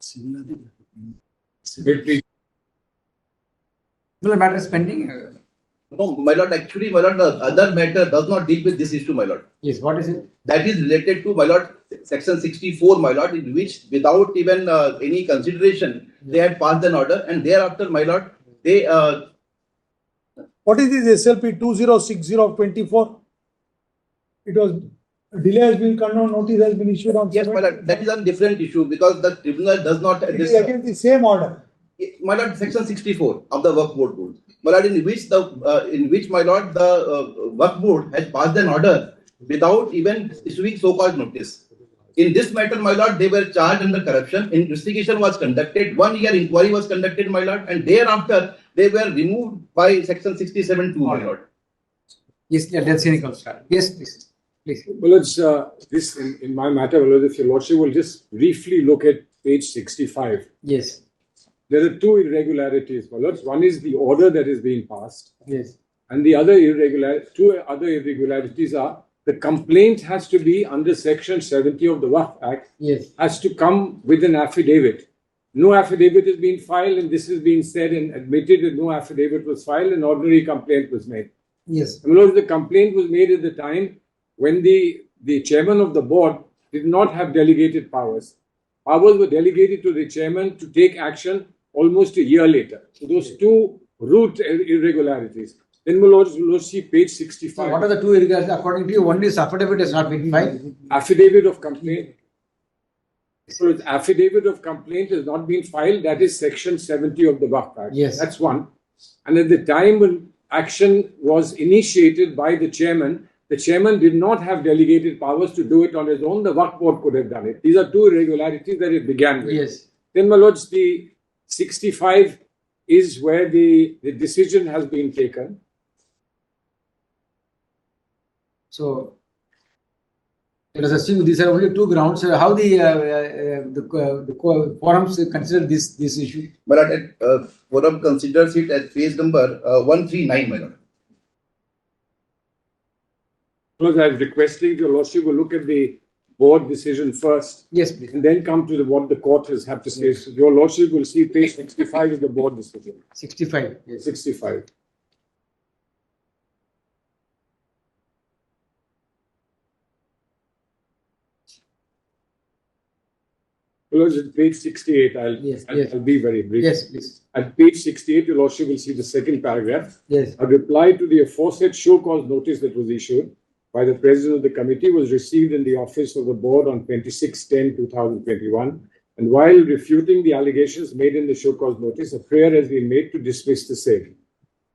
Similar matter is pending. No, my lord, actually, my lord, the other matter does not deal with this issue, my lord. Yes, what is it? That is related to, my lord, section 64, my lord, in which without even any consideration, they had passed an order, and thereafter, my lord, they... What is this SLP 2060/24? It was delay has been condoned, notice has been issued on. Yes, my lord, that is a different issue because the tribunal does not... It is against the same order. My lord, section 64 of the Waqf Board rules, my lord, in which my lord the Waqf Board has passed an order without even issuing so-called notice. In this matter, my lord, they were charged under corruption. Investigation was conducted. 1 year inquiry was conducted, my lord, and thereafter they were removed by section 67(2), my lord. Yes, let's see. Yes, please. Please. Well, it's this in my matter. Well, if your lordship will just briefly look at page 65. Yes. There are two irregularities, my lords. One is the order that is being passed. Yes. And the other two other irregularities are the complaint has to be under section 70 of the Waqf Act. Yes. Has to come with an affidavit. No affidavit has been filed, and this has been said and admitted that no affidavit was filed, an ordinary complaint was made. Yes. My lords, the complaint was made at the time when the chairman of the board did not have delegated powers. Powers were delegated to the chairman to take action almost a year later. So those two root irregularities. Then my lords, we'll see page 65. So what are the two irregularities according to you? One is affidavit has not been filed. Affidavit of complaint. So its affidavit of complaint has not been filed. That is section 70 of the Waqf Act. Yes. That's one. And at the time when action was initiated by the chairman did not have delegated powers to do it on his own. The Waqf Board could have done it. These are two irregularities that it began with. Yes. Then, my lords, the 65 is where the decision has been taken. So let us assume these are only two grounds. How the forums consider this issue? But forum considers it as phase number 139, my lord. Because I was requesting your lordship will look at the board decision first. Yes, please. And then come to what the court has had to say. So your lordship will see page 65 is the board decision. 65. Yes. 65. Well, at page 68, I'll be very brief. Yes, please. At page 68, your lordship will see the second paragraph. Yes. A reply to the aforesaid show cause notice that was issued by the president of the committee was received in the office of the board on 26/10/2021. And while refuting the allegations made in the show cause notice, a prayer has been made to dismiss the same.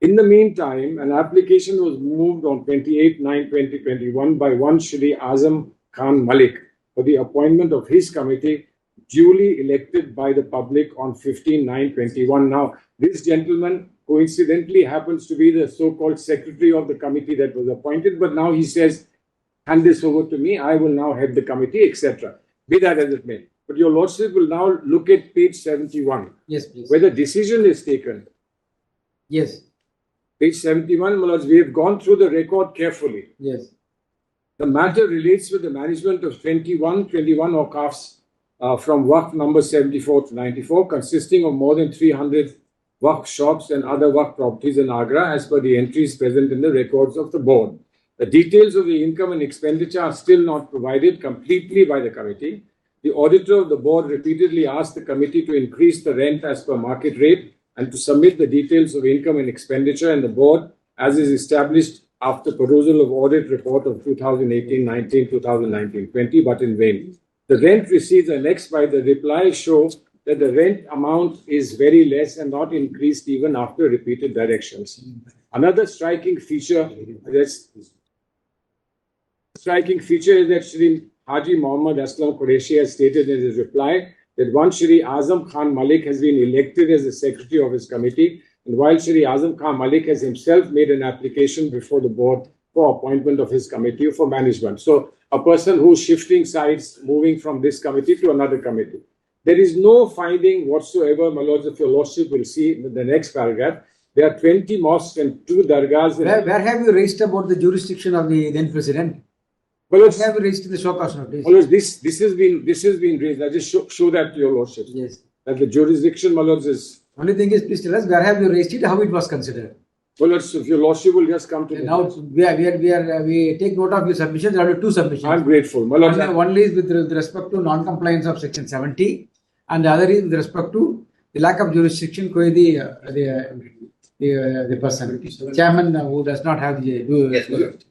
In the meantime, an application was moved on 28/9/2021 by one Shri Azam Khan Malik for the appointment of his committee duly elected by the public on 15/9/21. Now, this gentleman coincidentally happens to be the so-called secretary of the committee that was appointed, but now he says, hand this over to me, I will now head the committee, etc. Be that as it may. But your lordship will now look at page 71. Yes, please. Where the decision is taken. Yes. Page 71, my lords, we have gone through the record carefully. Yes. The matter relates with the management of 21 Waqfs from Waqf number 74 to 94, consisting of more than 300 Waqf shops and other Waqf properties in Agra, as per the entries present in the records of the board. The details of the income and expenditure are still not provided completely by the committee. The auditor of the board repeatedly asked the committee to increase the rent as per market rate and to submit the details of income and expenditure, and the board, as is established after perusal of audit report of 2018-19, 2019-20, but in vain. The rent receipts annexed by the reply show that the rent amount is very less and not increased even after repeated directions. Another striking feature is that Shri Haji Muhammad Aslam Qureshi has stated in his reply that one Shri Azam Khan Malik has been elected as the secretary of his committee, and while Shri Azam Khan Malik has himself made an application before the board for appointment of his committee for management. So a person who's shifting sides, moving from this committee to another committee. There is no finding whatsoever, my lords, if your lordship will see in the next paragraph. There are 20 mosques and 2 dargahs. Where have you raised about the jurisdiction of the then president? Well, We have raised the show cause notice. well, this has been raised. I just show that to your lordship. Yes. That the jurisdiction, my lords, is Only thing is, please tell us where have you raised it, how it was considered. well, lords, if your lordship will just come to And me. now we take note of your submissions. There are two submissions. I'm grateful, my lords. One is with respect to non-compliance of section 70, and the other is with respect to the lack of jurisdiction by the person, chairman who does not have the. Yes, my lord.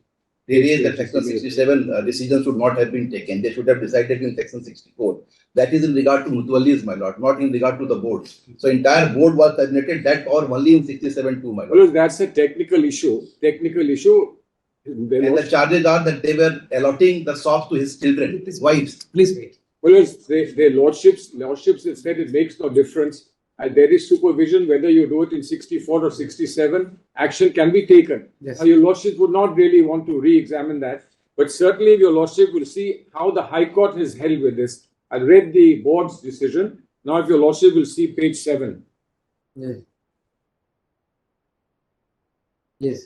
There is that section 67 decisions should not have been taken. They should have decided in section 64. That is in regard to Mutwallis, my lord, not in regard to the boards. So entire board was terminated, that or only in 67 too, my lord. Well, that's a technical issue. And the charges are that they were allotting the shops to his children, his wives. Please wait. Well, their lordships have said it makes no difference. There is supervision, whether you do it in 64 or 67, action can be taken. Yes. Now, your lordship would not really want to re-examine that, but certainly your lordship will see how the High Court has held with this. I read the board's decision. Now, if your lordship will see page 7. Yes. Yes.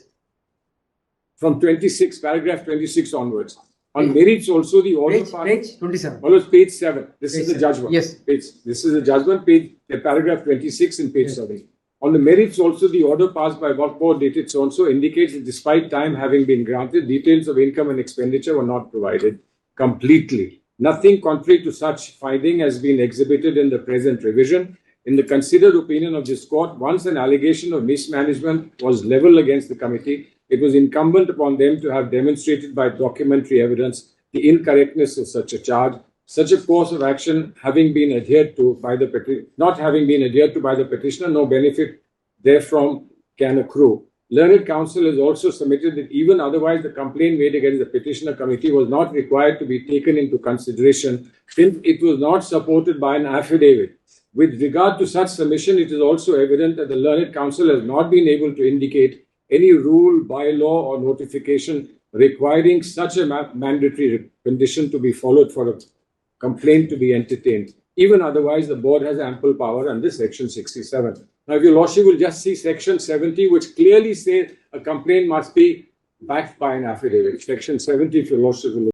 From 26, paragraph 26 onwards. On merits also the order Page 27. Well, it's page 7. This Page is the 7. judgment. Yes. This is the judgment page, paragraph 26 in page Yes. 7. On the merits also, the order passed by Waqf Board dated so-and-so indicates that despite time having been granted, details of income and expenditure were not provided completely. Nothing contrary to such finding has been exhibited in the present revision. In the considered opinion of this court, once an allegation of mismanagement was leveled against the committee, it was incumbent upon them to have demonstrated by documentary evidence the incorrectness of such a charge. Such a course of action having been adhered to by the not having been adhered to by the petitioner, no benefit therefrom can accrue. Learned counsel has also submitted that even otherwise the complaint made against the petitioner committee was not required to be taken into consideration since it was not supported by an affidavit. With regard to such submission, it is also evident that the learned counsel has not been able to indicate any rule, bylaw or notification requiring such a mandatory condition to be followed for a complaint to be entertained. Even otherwise, the board has ample power under section 67. Now, if your lordship will just see section 70, which clearly says a complaint must be backed by an affidavit. Section 70, if your lordship will